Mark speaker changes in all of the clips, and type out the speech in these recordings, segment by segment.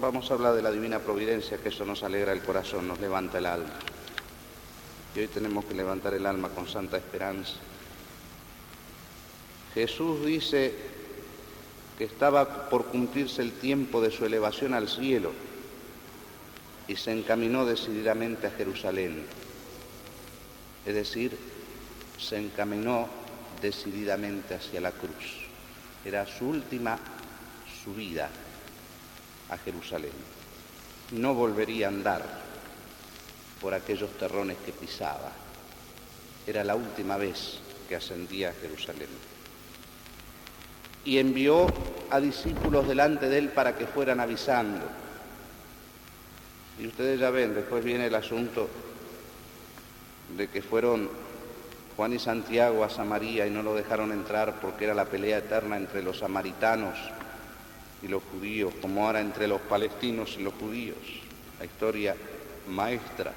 Speaker 1: vamos a hablar de la divina providencia, que eso nos alegra el corazón, nos levanta el alma. Y hoy tenemos que levantar el alma con santa esperanza. Jesús dice que estaba por cumplirse el tiempo de su elevación al cielo y se encaminó decididamente a Jerusalén. Es decir, se encaminó decididamente hacia la cruz. Era su última subida a Jerusalén. No volvería a andar por aquellos terrones que pisaba. Era la última vez que ascendía a Jerusalén. Y envió a discípulos delante de él para que fueran avisando. Y ustedes ya ven, después viene el asunto de que fueron Juan y Santiago a Samaria y no lo dejaron entrar porque era la pelea eterna entre los samaritanos y los judíos, como ahora entre los palestinos y los judíos. La historia maestra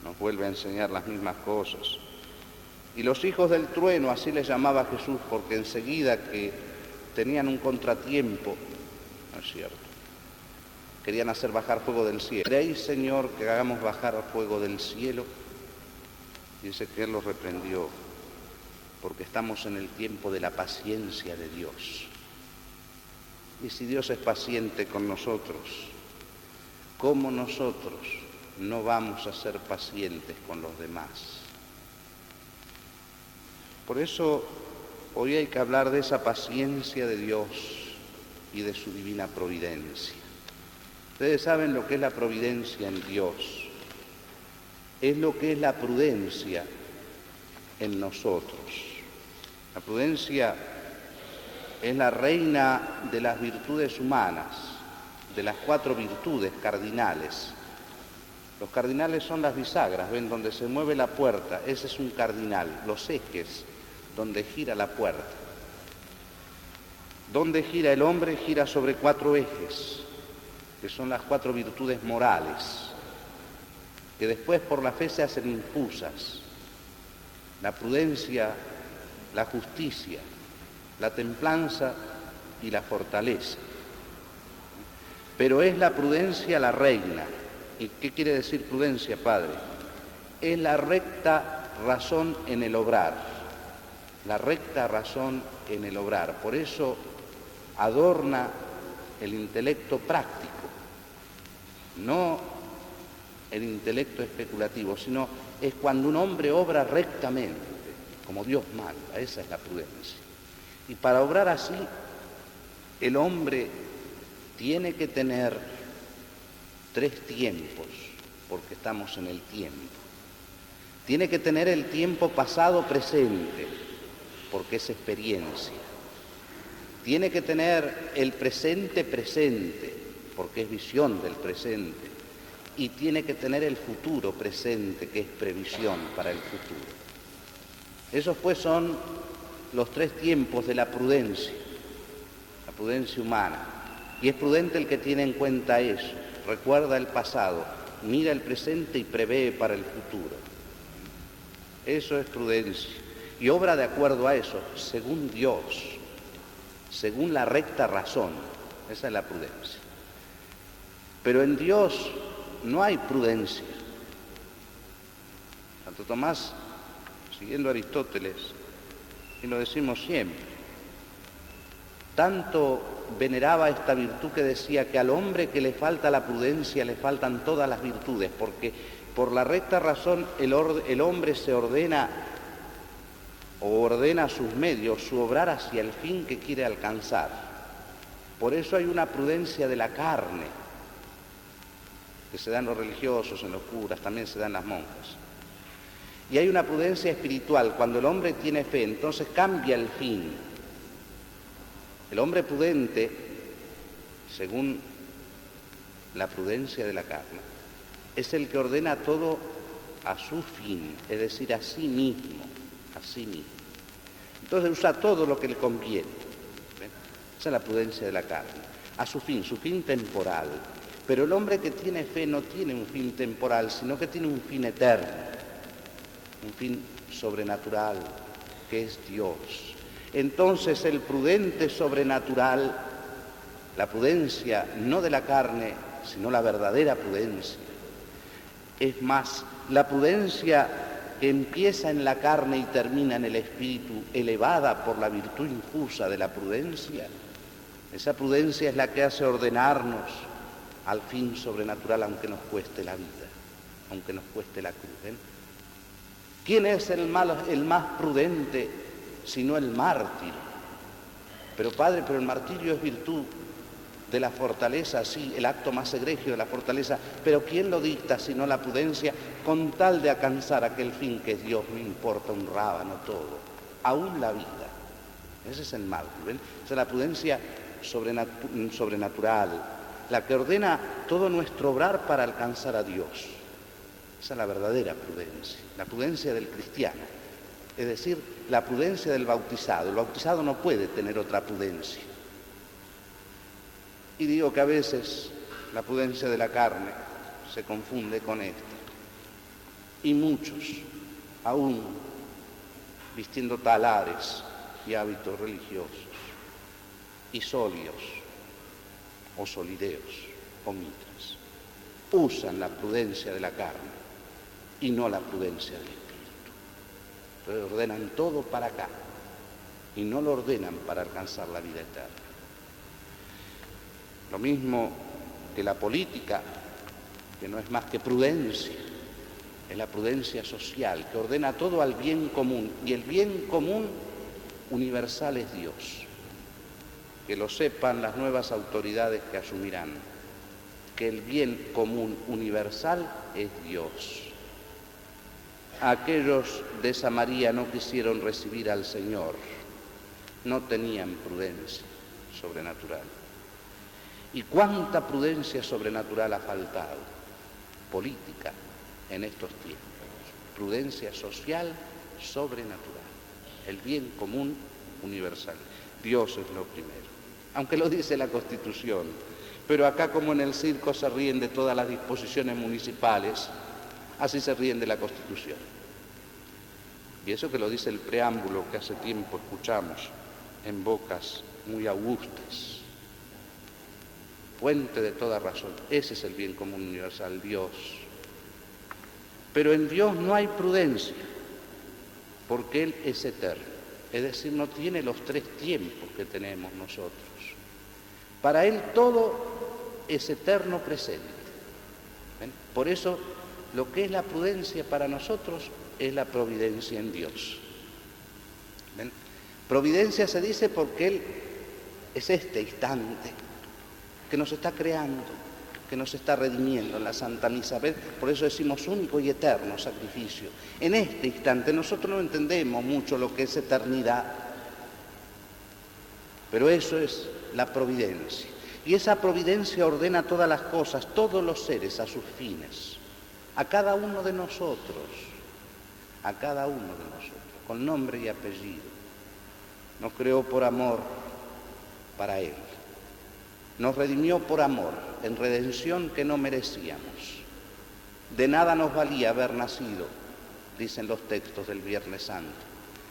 Speaker 1: nos vuelve a enseñar las mismas cosas. Y los hijos del trueno, así les llamaba Jesús, porque enseguida que tenían un contratiempo, no es cierto, querían hacer bajar fuego del cielo. ¿Queréis, Señor, que hagamos bajar fuego del cielo? Dice que Él los reprendió, porque estamos en el tiempo de la paciencia de Dios. Y si Dios es paciente con nosotros, ¿cómo nosotros no vamos a ser pacientes con los demás? Por eso hoy hay que hablar de esa paciencia de Dios y de su divina providencia. Ustedes saben lo que es la providencia en Dios. Es lo que es la prudencia en nosotros. La prudencia es la reina de las virtudes humanas, de las 4 virtudes cardinales. Los cardinales son las bisagras, ven, donde se mueve la puerta, ese es un cardinal, los ejes donde gira la puerta. Donde gira el hombre, gira sobre 4 ejes, que son las 4 virtudes morales, que después por la fe se hacen infusas: la prudencia, la justicia, la templanza y la fortaleza. Pero es la prudencia la reina. ¿Y qué quiere decir prudencia, Padre? Es la recta razón en el obrar, la recta razón en el obrar. Por eso adorna el intelecto práctico, no el intelecto especulativo, sino es cuando un hombre obra rectamente, como Dios manda. Esa es la prudencia. Y para obrar así, el hombre tiene que tener 3 tiempos, porque estamos en el tiempo. Tiene que tener el tiempo pasado presente, porque es experiencia. Tiene que tener el presente presente, porque es visión del presente. Y tiene que tener el futuro presente, que es previsión para el futuro. Esos pues son los 3 tiempos de la prudencia humana. Y es prudente el que tiene en cuenta eso, recuerda el pasado, mira el presente y prevé para el futuro. Eso es prudencia. Y obra de acuerdo a eso, según Dios, según la recta razón. Esa es la prudencia. Pero en Dios no hay prudencia. Santo Tomás, siguiendo a Aristóteles, y lo decimos siempre, tanto veneraba esta virtud que decía que al hombre que le falta la prudencia le faltan todas las virtudes, porque por la recta razón el hombre se ordena o ordena sus medios, su obrar hacia el fin que quiere alcanzar. Por eso hay una prudencia de la carne, que se dan los religiosos, en los curas, también se dan las monjas. Y hay una prudencia espiritual, cuando el hombre tiene fe, entonces cambia el fin. El hombre prudente, según la prudencia de la carne, es el que ordena todo a su fin, es decir, a sí mismo, a sí mismo. Entonces usa todo lo que le conviene. ¿Ven? Esa es la prudencia de la carne, a su fin temporal. Pero el hombre que tiene fe no tiene un fin temporal, sino que tiene un fin eterno, un fin sobrenatural, que es Dios. Entonces el prudente sobrenatural la prudencia no de la carne, sino la verdadera prudencia. Es más, la prudencia que empieza en la carne y termina en el espíritu, elevada por la virtud infusa de la prudencia, esa prudencia es la que hace ordenarnos al fin sobrenatural, aunque nos cueste la vida, aunque nos cueste la cruz. ¿Quién es el más prudente sino el mártir? Pero Padre, pero el martirio es virtud de la fortaleza, sí, el acto más egregio de la fortaleza, pero ¿quién lo dicta sino la prudencia? Con tal de alcanzar aquel fin que es Dios, no importa un rábano todo, aún la vida. Ese es el mártir, ¿ven? Esa es la prudencia sobrenatural, la que ordena todo nuestro obrar para alcanzar a Dios. Esa es la verdadera prudencia, la prudencia del cristiano, es decir, la prudencia del bautizado. El bautizado no puede tener otra prudencia. Y digo que a veces la prudencia de la carne se confunde con esta. Y muchos, aún vistiendo talares y hábitos religiosos, y solios, o solideos, o mitras, usan la prudencia de la carne y no la prudencia del espíritu. Entonces ordenan todo para acá y no lo ordenan para alcanzar la vida eterna. Lo mismo que la política, que no es más que prudencia, es la prudencia social, que ordena todo al bien común, y el bien común universal es Dios. Que lo sepan las nuevas autoridades que asumirán, que el bien común universal es Dios. Aquellos de Samaria no quisieron recibir al Señor, no tenían prudencia sobrenatural. ¿Y cuánta prudencia sobrenatural ha faltado? Política en estos tiempos. Prudencia social sobrenatural. El bien común universal. Dios es lo primero. Aunque lo dice la Constitución. Pero acá, como en el circo se ríen de todas las disposiciones municipales, así se ríen de la Constitución. Y eso que lo dice el preámbulo que hace tiempo escuchamos en bocas muy augustas. Fuente de toda razón. Ese es el bien común universal, Dios. Pero en Dios no hay prudencia, porque Él es eterno. Es decir, no tiene los tres tiempos que tenemos nosotros. Para Él todo es eterno presente. ¿Ven? Por eso, lo que es la prudencia para nosotros es la providencia en Dios. ¿Ven? Providencia se dice porque Él es este instante que nos está creando, que nos está redimiendo en la Santa Misa. ¿Ven? Por eso decimos único y eterno sacrificio. En este instante nosotros no entendemos mucho lo que es eternidad, pero eso es la providencia. Y esa providencia ordena todas las cosas, todos los seres a sus fines, a cada uno de nosotros, con nombre y apellido. Nos creó por amor para Él. Nos redimió por amor, en redención que no merecíamos. De nada nos valía haber nacido, dicen los textos del Viernes Santo,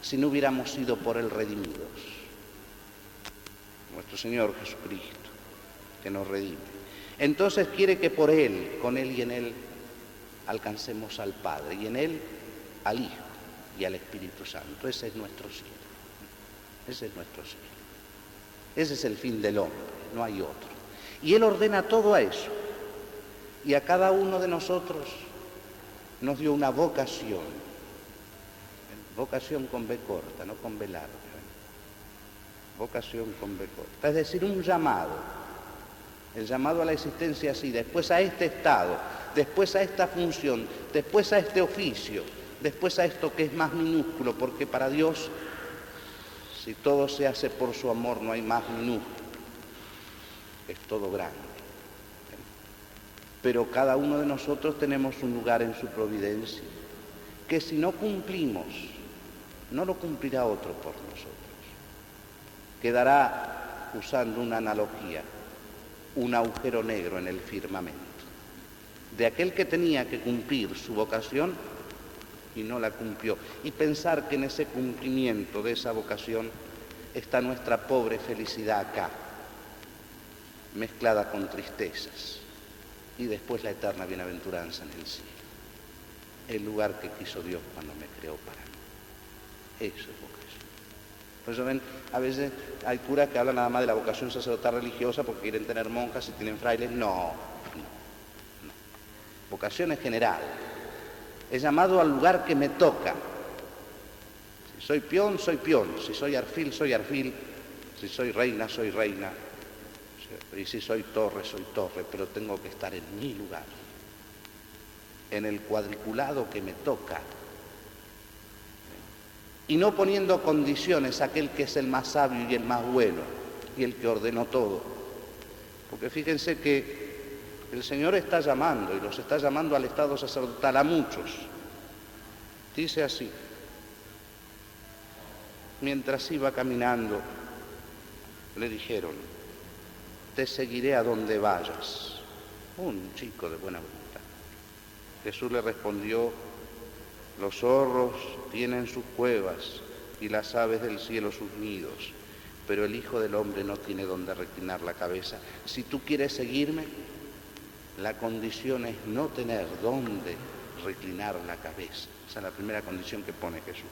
Speaker 1: si no hubiéramos sido por Él redimidos. Nuestro Señor Jesucristo, que nos redime. Entonces quiere que por Él, con Él y en Él, alcancemos al Padre, y en Él al Hijo y al Espíritu Santo. Ese es nuestro cielo. Ese es nuestro cielo. Ese es el fin del hombre, no hay otro. Y Él ordena todo a eso. Y a cada uno de nosotros nos dio una vocación. Vocación con B corta, no con B larga. Vocación con B corta. Es decir, un llamado. El llamado a la existencia así, después a este estado, después a esta función, después a este oficio, después a esto que es más minúsculo, porque para Dios, si todo se hace por su amor, no hay más minúsculo, es todo grande. Pero cada uno de nosotros tenemos un lugar en su providencia, que si no cumplimos, no lo cumplirá otro por nosotros. Quedará, usando una analogía, un agujero negro en el firmamento, de aquel que tenía que cumplir su vocación y no la cumplió. Y pensar que en ese cumplimiento de esa vocación está nuestra pobre felicidad acá. mezclada con tristezas, y después la eterna bienaventuranza en el cielo, el lugar que quiso Dios cuando me creó para mí. Eso es vocación. Por eso ven, a veces hay curas que hablan nada más de la vocación sacerdotal religiosa porque quieren tener monjas y tienen frailes. No. Vocación es general. Es llamado al lugar que me toca. Si soy peón, soy peón. Si soy alfil, soy alfil. Si soy reina, soy reina. Y si soy torre, soy torre. Pero tengo que estar en mi lugar, en el cuadriculado que me toca. Y no poniendo condiciones a aquel que es el más sabio y el más bueno y el que ordenó todo. Porque fíjense que el Señor está llamando, y los está llamando al estado sacerdotal a muchos. Dice así: mientras iba caminando, le dijeron, te seguiré a donde vayas. Un chico de buena voluntad. Jesús le respondió, los zorros tienen sus cuevas y las aves del cielo sus nidos, pero el Hijo del Hombre no tiene donde reclinar la cabeza. Si tú quieres seguirme, la condición es no tener dónde reclinar la cabeza. Esa es la primera condición que pone Jesús.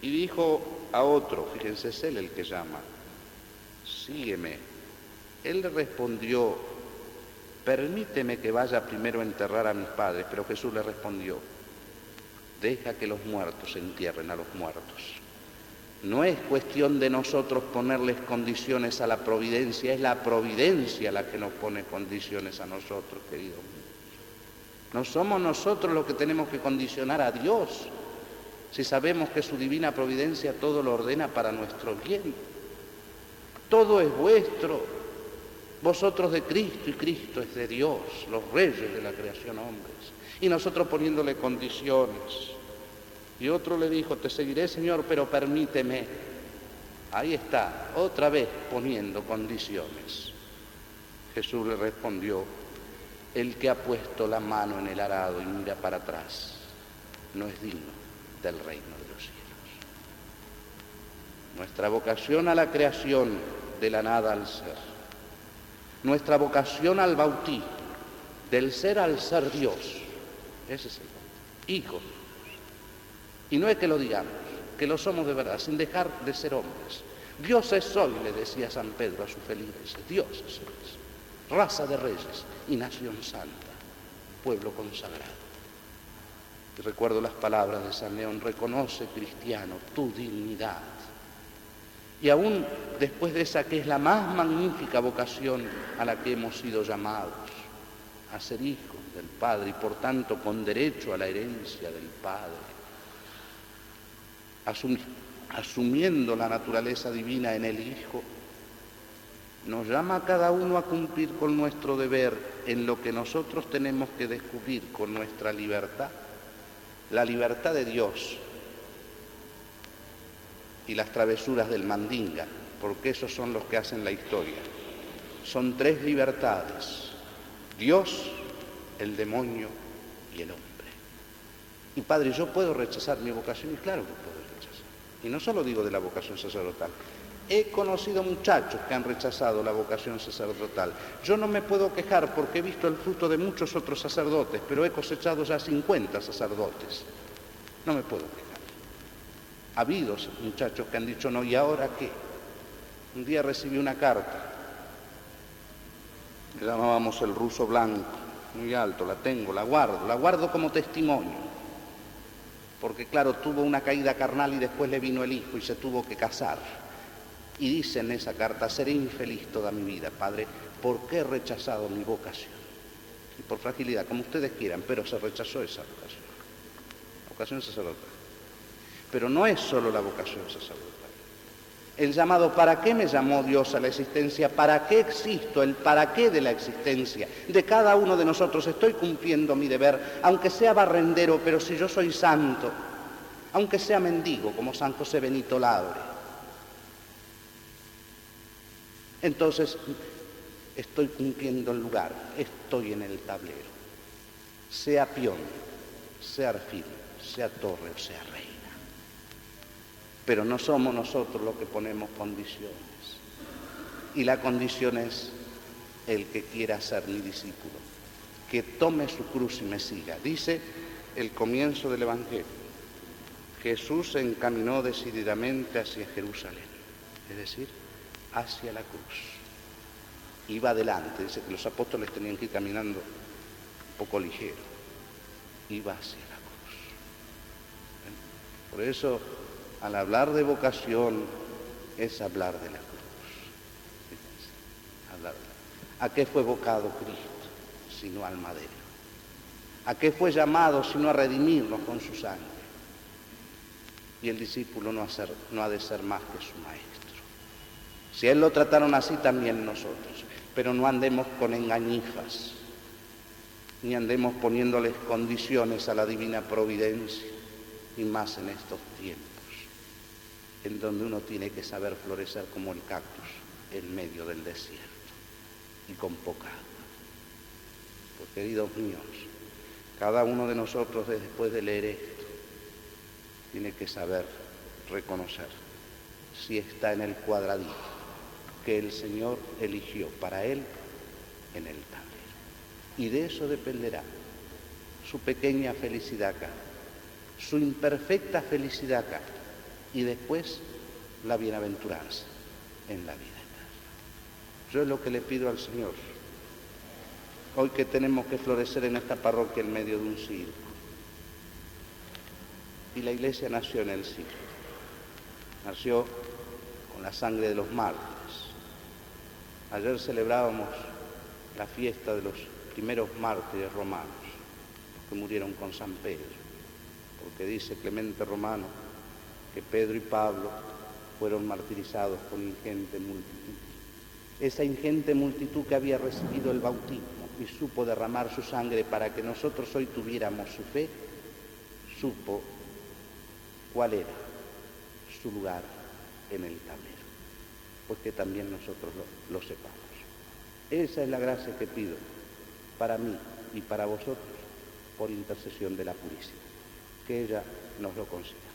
Speaker 1: Y dijo a otro, fíjense, es él el que llama, sígueme. Él le respondió, permíteme que vaya primero a enterrar a mis padres. Pero Jesús le respondió, deja que los muertos entierren a los muertos. No es cuestión de nosotros ponerles condiciones a la providencia, es la providencia la que nos pone condiciones a nosotros, queridos míos. No somos nosotros los que tenemos que condicionar a Dios, si sabemos que su divina providencia todo lo ordena para nuestro bien. Todo es vuestro, vosotros de Cristo y Cristo es de Dios, los reyes de la creación hombres, y nosotros poniéndole condiciones. Y otro le dijo, te seguiré, Señor, pero permíteme. Ahí está, otra vez poniendo condiciones. Jesús le respondió, el que ha puesto la mano en el arado y mira para atrás, no es digno del reino de los cielos. Nuestra vocación a la creación, de la nada al ser. Nuestra vocación al bautismo, del ser al ser Dios. Ese es el bautismo, hijo. Y no es que lo digamos, que lo somos de verdad, sin dejar de ser hombres. Dioses soy, le decía San Pedro a sus feligreses, dioses sois, raza de reyes y nación santa, pueblo consagrado. Y recuerdo las palabras de San León, reconoce, cristiano, tu dignidad. Y aún después de esa que es la más magnífica vocación a la que hemos sido llamados, a ser hijos del Padre y por tanto con derecho a la herencia del Padre, asumiendo la naturaleza divina en el Hijo, nos llama a cada uno a cumplir con nuestro deber en lo que nosotros tenemos que descubrir con nuestra libertad, la libertad de Dios y las travesuras del mandinga, porque esos son los que hacen la historia. Son tres libertades, Dios, el demonio y el hombre. Y Padre, ¿yo puedo rechazar mi vocación? Y claro que puedo rechazar. Y no solo digo de la vocación sacerdotal. He conocido muchachos que han rechazado la vocación sacerdotal. Yo no me puedo quejar porque he visto el fruto de muchos otros sacerdotes, pero he cosechado ya 50 sacerdotes. No me puedo quejar. Ha habido muchachos que han dicho, no, ¿y ahora qué? Un día recibí una carta. Le llamábamos el ruso blanco, muy alto, la tengo, la guardo como testimonio. Porque claro, tuvo una caída carnal y después le vino el hijo y se tuvo que casar. Y dice en esa carta, seré infeliz toda mi vida, Padre, porque he rechazado mi vocación. Y por fragilidad, como ustedes quieran, pero se rechazó esa vocación. La vocación sacerdotal. Pero no es solo la vocación sacerdotal. El llamado, ¿para qué me llamó Dios a la existencia? ¿Para qué existo? El para qué de la existencia. De cada uno de nosotros estoy cumpliendo mi deber, aunque sea barrendero, pero si yo soy santo, aunque sea mendigo, como San José Benito Labre. Entonces, estoy cumpliendo el lugar, estoy en el tablero. Sea peón, sea alfil, sea torre o sea reina. Pero no somos nosotros los que ponemos condiciones. Y la condición es el que quiera ser mi discípulo, que tome su cruz y me siga. Dice el comienzo del Evangelio: Jesús se encaminó decididamente hacia Jerusalén, es decir, hacia la cruz. Iba adelante, dice que los apóstoles tenían que ir caminando un poco ligero. Iba hacia la cruz. Por eso, al hablar de vocación, es hablar de la cruz. ¿A qué fue vocado Cristo, sino al madero? ¿A qué fue llamado, sino a redimirnos con su sangre? Y el discípulo no ha de ser más que su maestro. Si a él lo trataron así, también nosotros. Pero no andemos con engañifas, ni andemos poniéndoles condiciones a la divina providencia, y más en estos tiempos, en donde uno tiene que saber florecer como el cactus en medio del desierto y con poca agua. Pues, queridos míos, cada uno de nosotros, después de leer esto, tiene que saber reconocer si está en el cuadradito que el Señor eligió para él en el tablero. Y de eso dependerá su pequeña felicidad acá, su imperfecta felicidad acá, y después la bienaventuranza en la vida eterna. Yo es lo que le pido al Señor, hoy que tenemos que florecer en esta parroquia en medio de un circo. Y la Iglesia nació en el circo, nació con la sangre de los mártires. Ayer celebrábamos la fiesta de los primeros mártires romanos, los que murieron con San Pedro, porque dice Clemente Romano que Pedro y Pablo fueron martirizados con ingente multitud. Esa ingente multitud que había recibido el bautismo y supo derramar su sangre para que nosotros hoy tuviéramos su fe, supo cuál era su lugar en el tablero, pues que también nosotros lo sepamos. Esa es la gracia que pido para mí y para vosotros, por intercesión de la Purísima, que ella nos lo conceda.